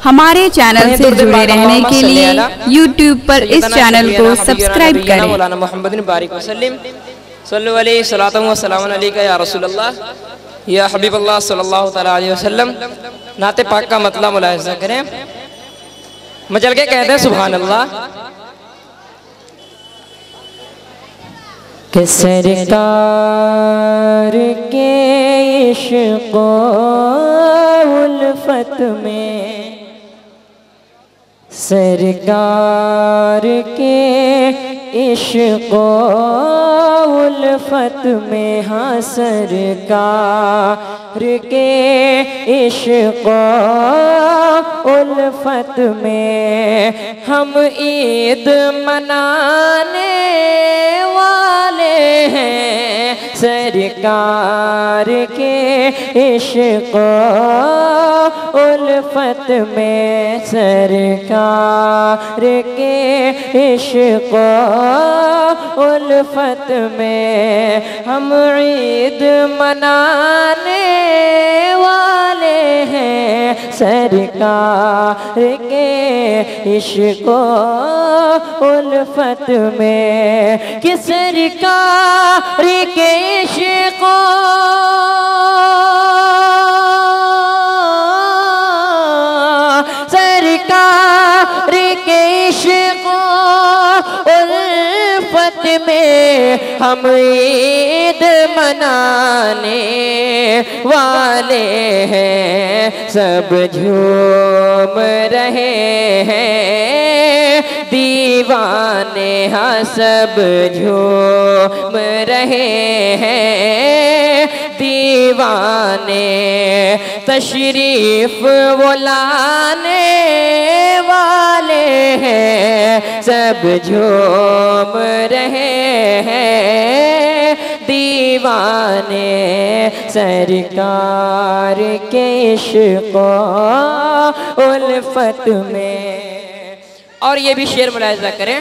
हमारे चैनल से जुड़े रहने के लिए YouTube पर इस चैनल को सब्सक्राइब करें। मौलाना मोहम्मद बारिक वसल्लम सल्लल्लाहु अलैहि सलातु व सलामुन अलैका या रसूलल्लाह या हबीबल्लाह सल्लल्लाहु तआला अलैहि वसल्लम। नाते पाक का मतलब मुलाहिज़ा करें। मचल के कहते हैं सुभान अल्लाह कि सरकार के इश्क़ उल्फत में, सरकार के इश्क़ उल्फत में, हाँ सरकार के इश्क़ उल्फत में हम ईद मनाने वाले हैं। सरकार के इश्क़ उल्फत में, सरकार के इश्क़ उल्फत में हम ईद मनाने वाले हैं। सरकार के इश्क़ उल्फत में, कि सरकार के इश्क़ सरकार के इश्क़ उल्फत में हम ईद मनाने वाले हैं। सब झूम रहे हैं दीवाने, हाँ सब झूम रहे हैं दीवाने। तशरीफ वो लाने वाले हैं, सब झूम रहे हैं दीवाने। सरकार के इश्क़ उल्फत में। और ये भी शेर मुलाहिज़ा करें